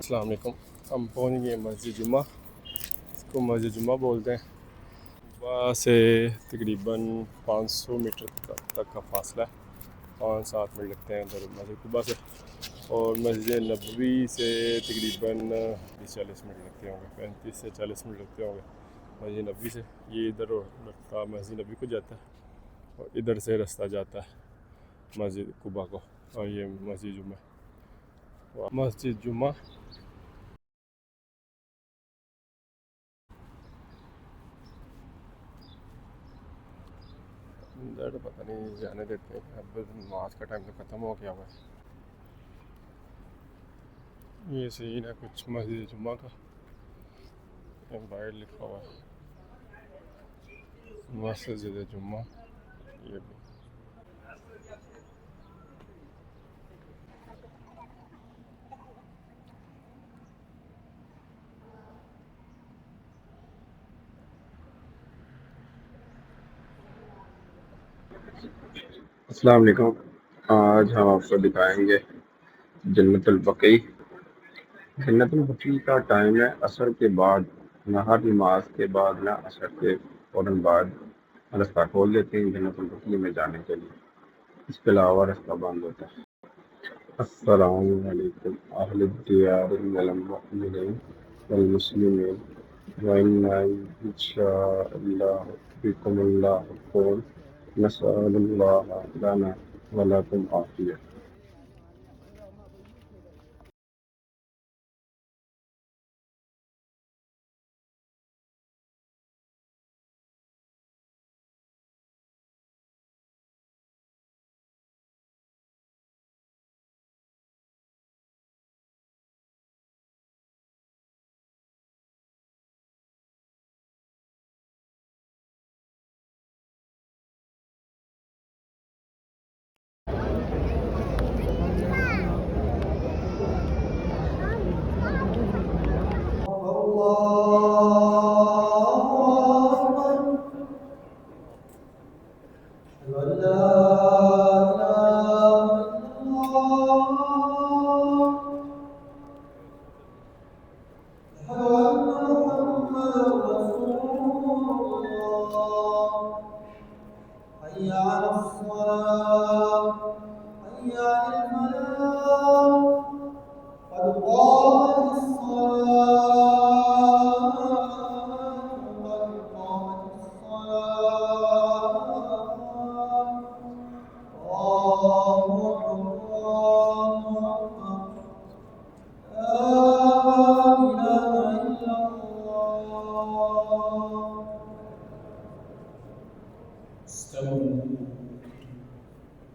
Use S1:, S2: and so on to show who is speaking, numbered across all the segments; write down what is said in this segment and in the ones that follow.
S1: अस्सलाम वालेकुम। हम पहुँच गए मस्जिद जुम्मा। इसको मस्जिद जुम्मा बोलते हैं। वहाँ से तकरीबन 500 मीटर तक का फासला है। 5-7 मिनट लगते हैं उधर मस्जिद कुबा से। और मस्जिद नबवी से तकरीबन 30-40 मिनट लगते होंगे, 35 से 40 मिनट लगते होंगे मस्जिद नबवी से। ये इधर रास्ता मस्जिद नबवी को जाता है और इधर से रास्ता जाता है मस्जिद कुबा को। और ये मस्जिद जुम्मा, मस्जिद जुम्मा। इधर तो पता नहीं जाने देते हैं, अब नमाज का टाइम तो ख़त्म हो गया हुआ है। ये सीन है कुछ मस्जिद जुम्मा का, बाहर लिखा हुआ है मस्जिद जुम्मा। ये भी
S2: अस्सलाम वालेकुम। आज हम आपको दिखाएंगे जन्नतुल बकी। जन्नतुल बकी का टाइम है असर के बाद, हर नमाज के बाद ना असर के फ़ौरन बाद रास्ता खोल देते हैं जन्नतुल बकी में जाने के लिए। इसके अलावा रास्ता बंद होता है। अस्सलामु अलैकुम अहले दियार वल मुमिनीन वल मुस्लिमीन व इन्ना इंशाअल्लाह बिकुमुल लाहिकून नसअलुल्लाह लना व लकुम आफिया।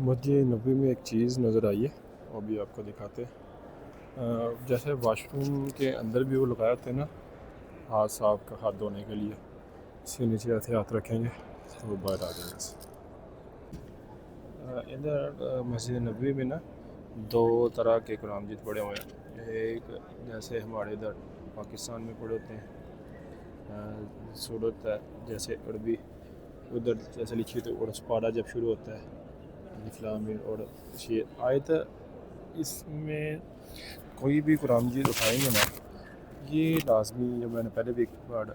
S1: मस्जिद नबी में एक चीज़ नज़र आई है, वो भी आपको दिखाते हैं। जैसे वॉशरूम के अंदर भी वो लगाए होते हैं ना, हाथ साफ का, हाथ धोने के लिए। इसके नीचे ऐसे हाथ रखेंगे तो वो बाहर आ जाएगा। इधर मस्जिद नबी में ना दो तरह के कुरान मजीद पड़े हुए हैं। एक जैसे हमारे इधर पाकिस्तान में पड़े होते हैं सूरत है जैसे अरबी, उधर जैसे लिखी तो और पारा जब शुरू होता है इस्लामी और ये आयत। इसमें कोई भी कुरान मजीद उठाएंगे ना, ये लाजमी, जो मैंने पहले भी एक बार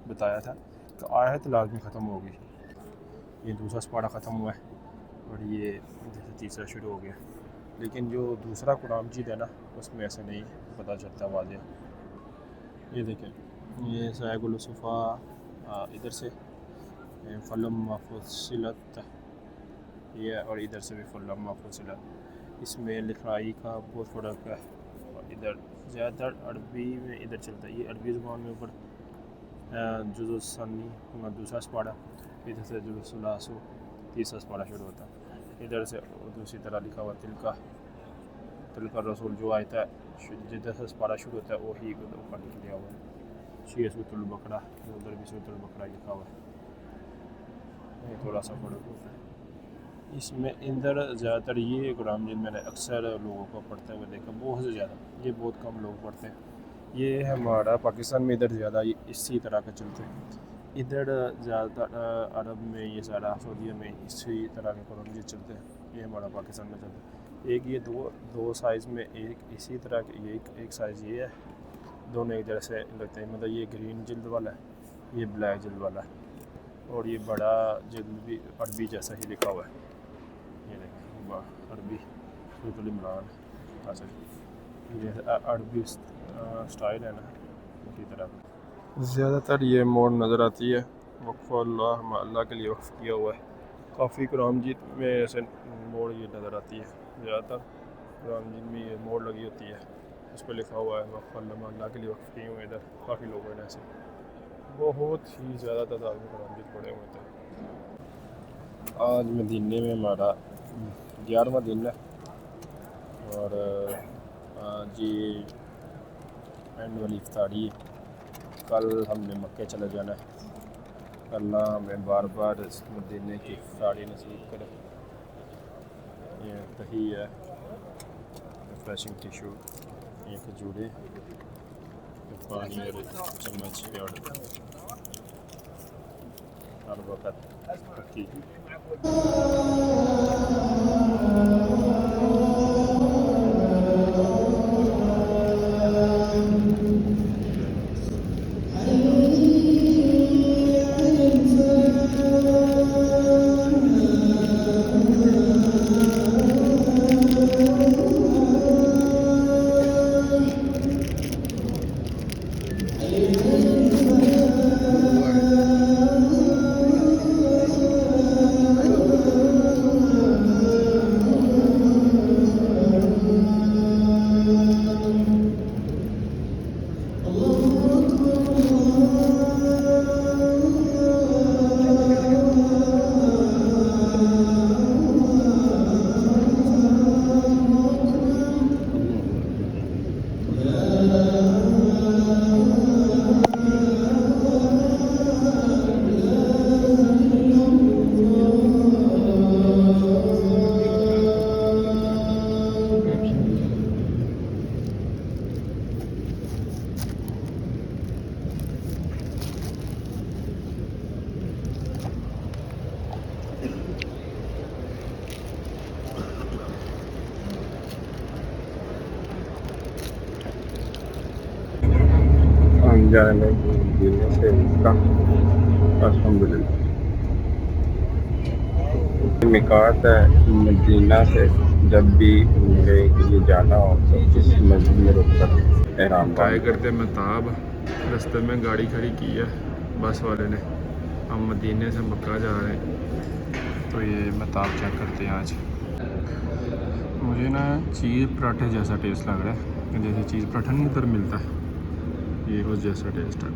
S1: बताया था, तो आयत लाजमी ख़त्म होगी। ये दूसरा पारा ख़त्म हुआ है और ये जैसे तीसरा शुरू हो गया। लेकिन जो दूसरा कुरान मजीद है ना, उसमें ऐसे नहीं पता चलता वाज़ेह। ये देखें, ये सायगुलसफ़ा इधर से फ़लम मफ़ुसिलत, ये और इधर से भी फ़लम मफ़ुसिलत। इसमें लिखाई का बहुत फ़र्क है। और इधर ज़्यादातर अरबी में इधर चलता है, ये अरबी ज़ुबान में ऊपर जुज़ुस्सनी दूसरा सपाड़ा, इधर से जुज़ुस्सुलासु तीसरा सपाड़ा शुरू होता है। इधर से दूसरी तरह लिखा हुआ तिलका रसूल, जो आयता है जिधर से सपाड़ा शुरू होता है वही ऊपर लिख लिया हुआ है। सूरतुल बकरा, उधर भी सूरतुल बकरा लिखा हुआ है। थोड़ा सा फ़र्क होता है इसमें। इधर ज़्यादातर ये कुरान मजीद मैंने अक्सर लोगों को पढ़ते हुए देखा, बहुत से ज़्यादा, ये बहुत कम लोग पढ़ते हैं। ये हमारा पाकिस्तान में इधर ज़्यादा इसी तरह का चलते हैं। इधर ज़्यादातर अरब में ये सारा, सऊदीया में इसी तरह के कुरान मजीद चलते हैं। ये हमारा पाकिस्तान में चलता है। एक ये दो साइज़ में, एक इसी तरह के, ये एक साइज़ ये है, दोनों एक जैसे लगते हैं। मतलब ये ग्रीन जिल्द वाला है, ये ब्लैक जिल्द वाला है, और ये बड़ा जिल्द भी अरबी जैसा ही लिखा हुआ है। ये देखें अरबी सूरतुल इमरान, ये अरबी स्टाइल है ना, उसी तरह। ज़्यादातर ये मोड़ नज़र आती है, वक्फ़ अल्लाह के लिए वक्फ़ किया हुआ है। काफ़ी कुरान मजीद में ऐसे मोड़ ये नज़र आती है। ज़्यादातर कुरान मजीद में ये मोड़ लगी होती है, उस पर लिखा हुआ है वक्फ़ अल्लाह के लिए वक्फ़ किए हुए। इधर काफ़ी लोग हैं ऐसे, बहुत ही ज़्यादा तादाद में कुरान मजीद पढ़े हुए थे। आज मदीने में हमारा 11वां दिन है, और आज ये एंड वाली इफ्तारी। कल हमने मक्के चले जाना है। अल्लाह हमें बार बार इस मदीने की इफ्तारी नसीब करे। ये दही है, रिफ्रेशिंग टिशू, ये खजूरें, पानी और चम्मच और हर वक्त पक्की।
S2: जाने मदीने से इसका अल्हम्दुलिल्लाह मिकात है मदीना से। जब भी उम्रे के लिए जाना हो तो इस मस्जिद में रुककर एहराम
S1: ट्राई करते महताब। रास्ते में गाड़ी खड़ी की है बस वाले ने, हम मदीने से मक्का जा रहे हैं। तो ये महताब चेक करते हैं आज। मुझे ना चीज़ पराठे जैसा टेस्ट लग रहा है, जैसे चीज़ पराठा नहीं उधर मिलता है, ये उस जैसा टेस्ट है।